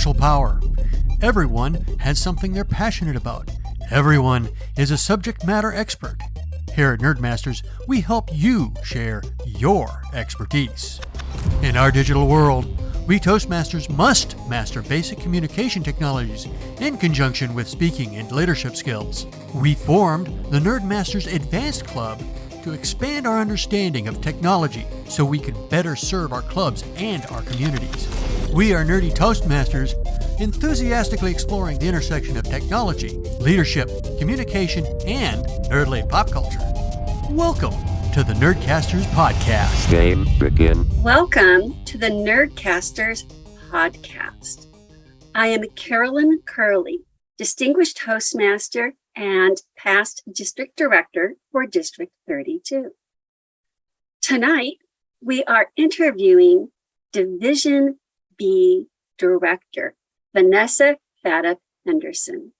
special power. Everyone has something they're passionate about. Everyone is a subject matter expert. Here at Nerdmasters, we help you share your expertise. In our digital world, we Toastmasters must master basic communication technologies in conjunction with speaking and leadership skills. We formed the Nerdmasters Advanced Club to expand our understanding of technology so we can better serve our clubs and our communities. We are nerdy Toastmasters, enthusiastically exploring the intersection of technology, leadership, communication, and nerdly pop culture. Welcome to the Nerdcasters podcast. Game begin. Welcome to the Nerdcasters podcast. I am Carolyn Curley, Distinguished Toastmaster and past District Director for District 32. Tonight, we are interviewing Division B Director, Vanessa Fadda Henderson.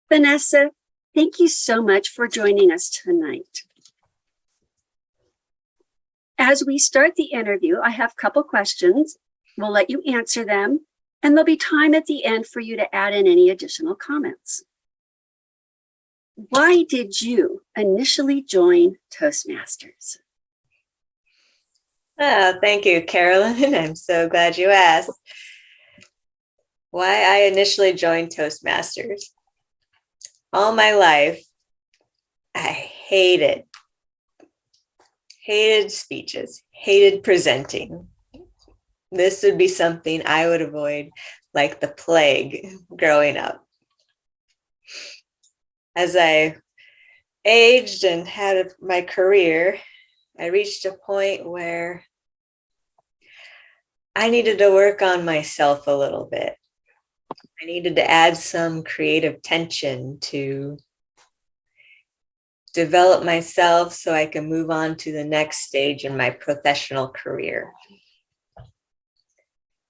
Vanessa, thank you so much for joining us tonight. As we start the interview, I have a couple questions. We'll let you answer them, and there'll be time at the end for you to add in any additional comments. Why did you initially join Toastmasters? Oh, thank you, Carolyn. I'm so glad you asked. Why I initially joined Toastmasters. All my life, I hated speeches, hated presenting. This would be something I would avoid like the plague growing up. As I aged and had my career, I reached a point where I needed to work on myself a little bit. I needed to add some creative tension to develop myself so I can move on to the next stage in my professional career.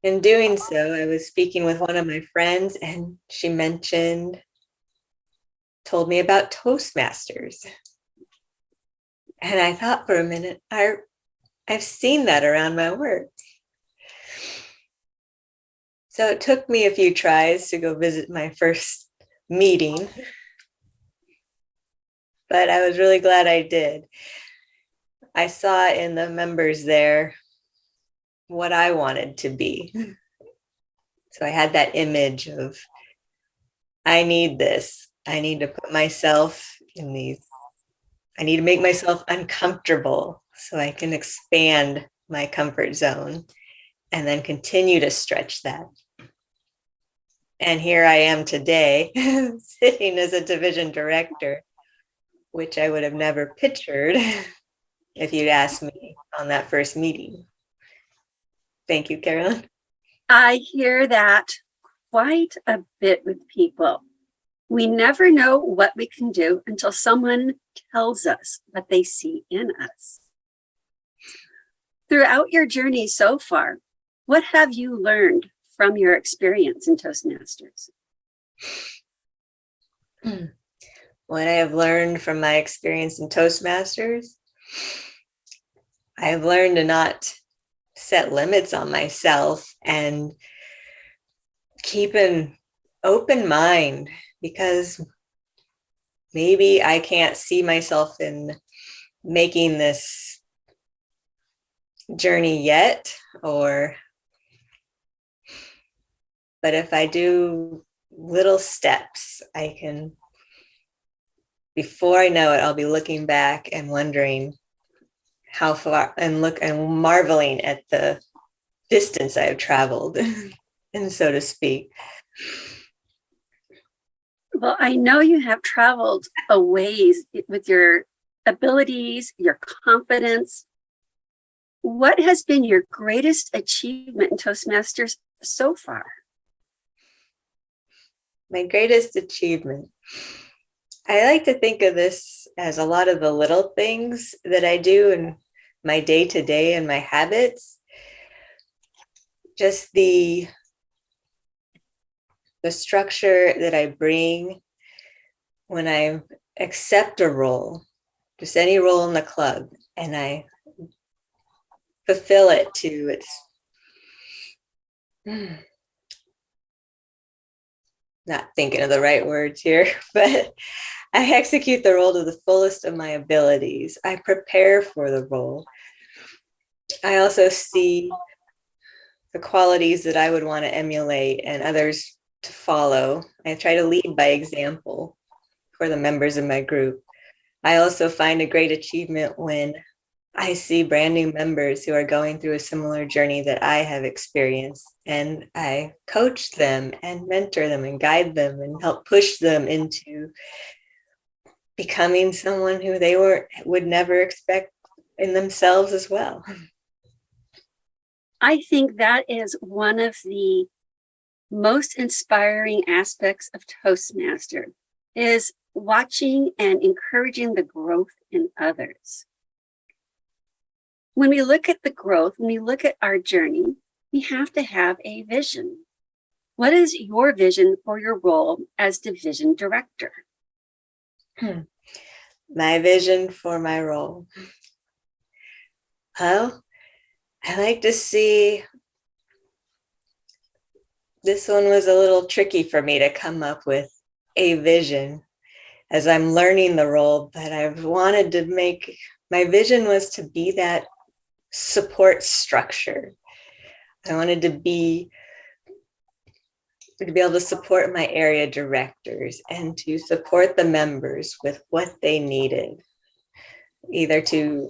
In doing so, I was speaking with one of my friends and she told me about Toastmasters. And I thought for a minute, I've seen that around my work. So it took me a few tries to go visit my first meeting, but I was really glad I did. I saw in the members there what I wanted to be. So I had that image of, I need this. I need to put myself in these. I need to make myself uncomfortable so I can expand my comfort zone and then continue to stretch that. And here I am today, sitting as a division director, which I would have never pictured if you'd asked me on that first meeting. Thank you, Carolyn. I hear that quite a bit with people. We never know what we can do until someone tells us what they see in us. Throughout your journey so far, what have you learned from your experience in Toastmasters? What I have learned from my experience in Toastmasters, I have learned to not set limits on myself and keep an open mind, because maybe I can't see myself in making this journey yet, but if I do little steps, I can, before I know it, I'll be looking back and wondering how far, and marveling at the distance I have traveled, and so to speak. Well, I know you have traveled a ways with your abilities, your confidence. What has been your greatest achievement in Toastmasters so far? My greatest achievement. I like to think of this as a lot of the little things that I do in my day-to-day and my habits. Just the structure that I bring when I accept a role, just any role in the club, and I fulfill it to its not thinking of the right words here, but I execute the role to the fullest of my abilities. I prepare for the role. I also see the qualities that I would want to emulate and others to follow. I try to lead by example for the members of my group. I also find a great achievement when I see brand new members who are going through a similar journey that I have experienced, and I coach them and mentor them and guide them and help push them into becoming someone who they would never expect in themselves as well. I think that is one of the most inspiring aspects of Toastmaster is watching and encouraging the growth in others. When we look at the growth, when we look at our journey, we have to have a vision. What is your vision for your role as division director? My vision for my role. Well, I like to see, this one was a little tricky for me to come up with a vision as I'm learning the role, but I've wanted to my vision was to be that support structure. I wanted to be able to support my area directors and to support the members with what they needed, either to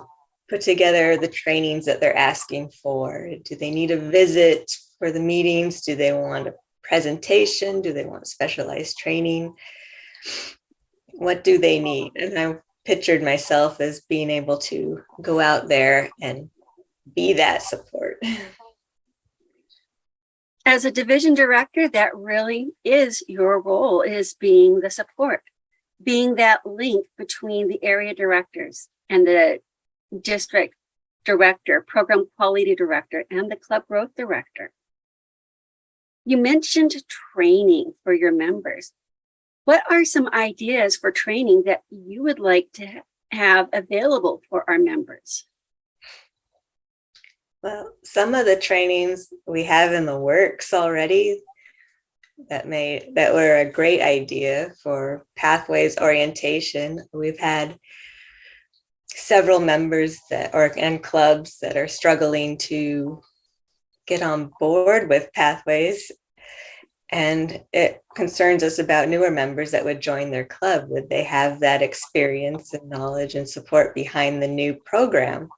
put together the trainings that they're asking for. Do they need a visit for the meetings? Do they want a presentation? Do they want specialized training? What do they need? And I pictured myself as being able to go out there and be that support. As a division director, that really is your role, is being the support, being that link between the area directors and the district director, program quality director, and the club growth director. You mentioned training for your members. What are some ideas for training that you would like to have available for our members? Well, some of the trainings we have in the works already that were a great idea for pathways orientation. We've had several members and clubs that are struggling to get on board with pathways, and it concerns us about newer members that would join their club. Would they have that experience and knowledge and support behind the new program?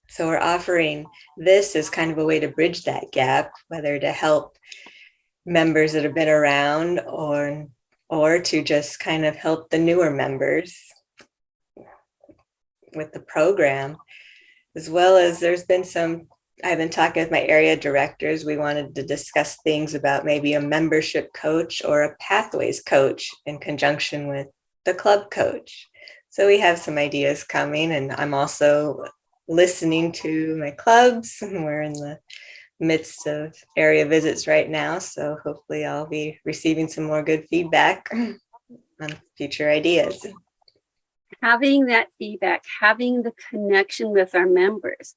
So we're offering this as kind of a way to bridge that gap, whether to help members that have been around or to just kind of help the newer members with the program, as well as I've been talking with my area directors. We wanted to discuss things about maybe a membership coach or a pathways coach in conjunction with the club coach. So we have some ideas coming, and I'm also listening to my clubs. We're in the midst of area visits right now, so hopefully I'll be receiving some more good feedback on future ideas. Having that feedback, having the connection with our members.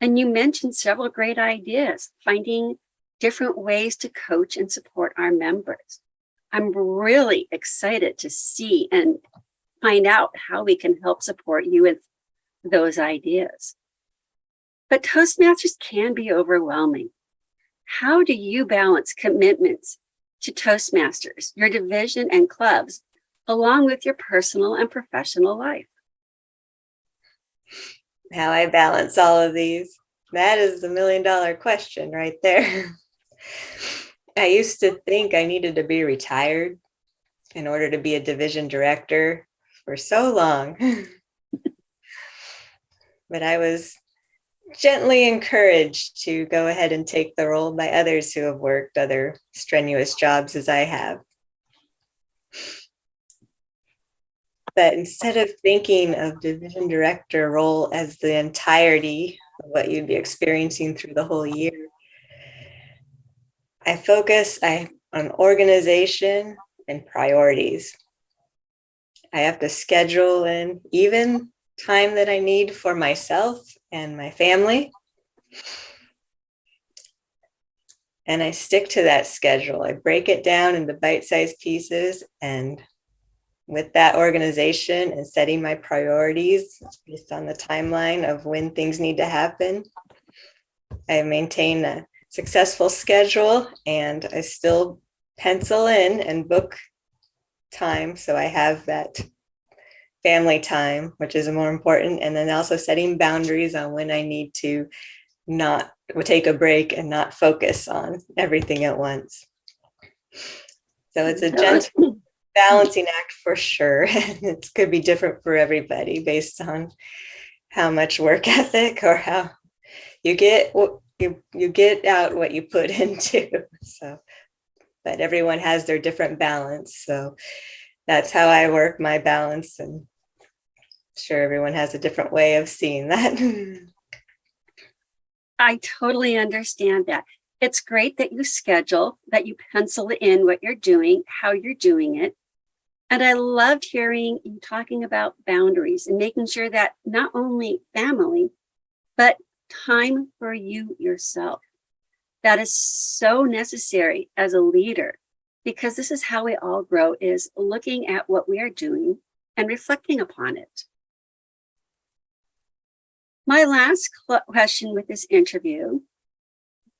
And you mentioned several great ideas, finding different ways to coach and support our members. I'm really excited to see and find out how we can help support you with those ideas. But Toastmasters can be overwhelming. How do you balance commitments to Toastmasters, your division and clubs, along with your personal and professional life? How I balance all of these, that is the $1 million question right there. I used to think I needed to be retired in order to be a division director for so long. But I was gently encouraged to go ahead and take the role by others who have worked other strenuous jobs as I have. But instead of thinking of division director role as the entirety of what you'd be experiencing through the whole year, I focus on organization and priorities. I have to schedule in even time that I need for myself and my family. And I stick to that schedule. I break it down into bite-sized pieces, and with that organization and setting my priorities based on the timeline of when things need to happen, I maintain a successful schedule, and I still pencil in and book time. So I have that family time, which is more important. And then also setting boundaries on when I need to not take a break and not focus on everything at once. So it's a gentle balancing act for sure. It could be different for everybody based on how much work ethic or how you get you get out what you put into. So, but everyone has their different balance. So that's how I work my balance, and I'm sure everyone has a different way of seeing that. I totally understand that. It's great that you schedule, that you pencil in what you're doing, how you're doing it. And I loved hearing you talking about boundaries and making sure that not only family, but time for you yourself. That is so necessary as a leader, because this is how we all grow, is looking at what we are doing and reflecting upon it. My last question with this interview: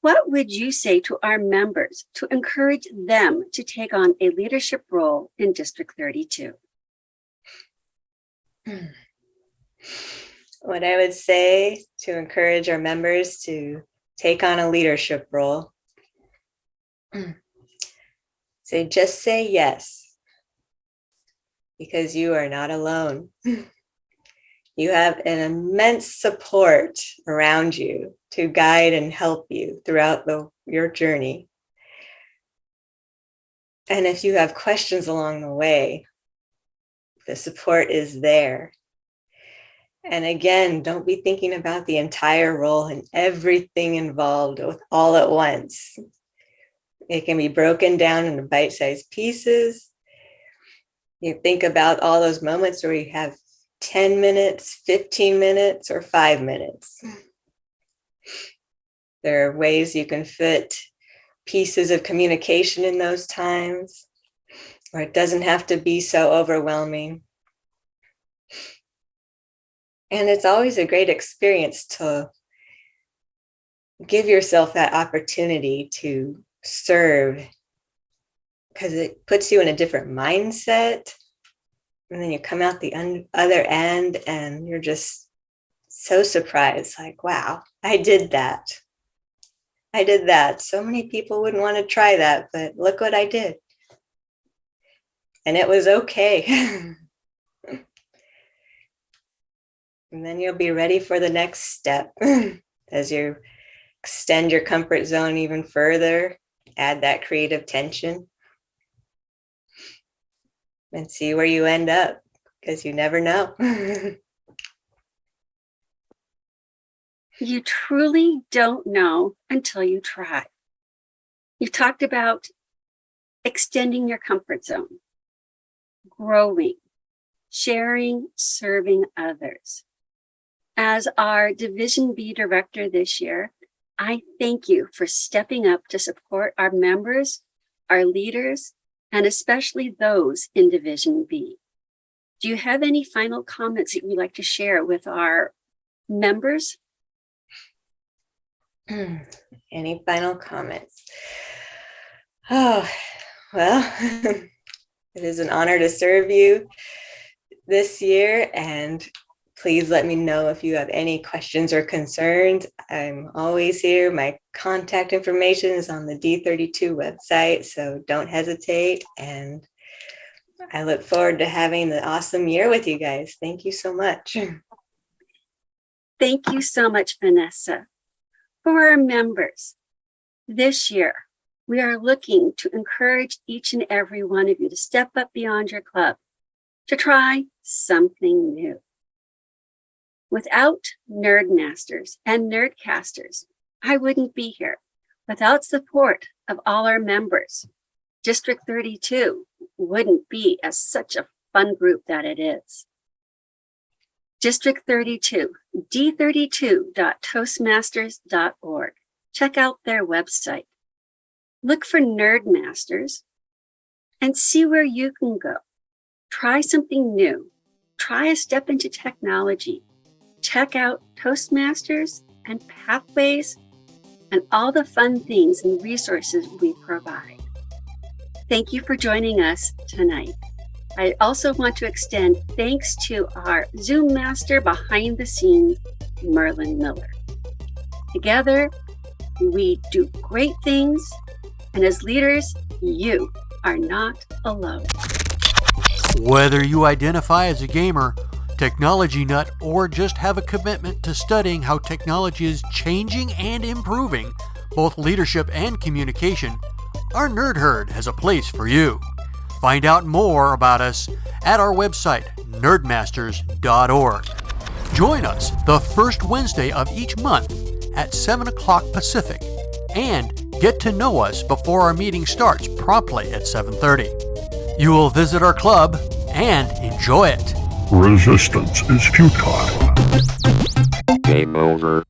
what would you say to our members to encourage them to take on a leadership role in District 32? What I would say to encourage our members to take on a leadership role, just say yes, because you are not alone. You have an immense support around you to guide and help you throughout your journey. And if you have questions along the way, the support is there. And again, don't be thinking about the entire role and everything involved all at once. It can be broken down into bite-sized pieces. You think about all those moments where you have 10 minutes, 15 minutes, or 5 minutes. There are ways you can fit pieces of communication in those times, or it doesn't have to be so overwhelming. And it's always a great experience to give yourself that opportunity to serve, because it puts you in a different mindset. And then you come out the other end and you're just so surprised, like, wow, I did that. I did that. So many people wouldn't want to try that, but look what I did. And it was okay. And then you'll be ready for the next step as you extend your comfort zone even further, add that creative tension, and see where you end up, because you never know. You truly don't know until you try. You talked about extending your comfort zone, growing, sharing, serving others. As our Division B director this year, I thank you for stepping up to support our members, our leaders, and especially those in Division B. Do you have any final comments that you'd like to share with our members? Any final comments? Oh, well, it is an honor to serve you this year, and please let me know if you have any questions or concerns. I'm always here. My contact information is on the D32 website, so don't hesitate. And I look forward to having the awesome year with you guys. Thank you so much. Thank you so much, Vanessa. For our members, this year, we are looking to encourage each and every one of you to step up beyond your club, to try something new. Without Nerdmasters and Nerdcasters, I wouldn't be here. Without support of all our members, District 32 wouldn't be as such a fun group that it is. District 32, d32.toastmasters.org. Check out their website. Look for Nerdmasters and see where you can go. Try something new. Try a step into technology. Check out Toastmasters and Pathways and all the fun things and resources we provide. Thank you for joining us tonight. I also want to extend thanks to our Zoom master behind the scenes, Merlin Miller. Together, we do great things, and as leaders, you are not alone. Whether you identify as a gamer, technology nut, or just have a commitment to studying how technology is changing and improving both leadership and communication, our Nerd Herd has a place for you. Find out more about us at our website, nerdmasters.org. Join us the first Wednesday of each month at 7 o'clock Pacific, and get to know us before our meeting starts promptly at 7:30. You will visit our club and enjoy it. Resistance is futile. Game over.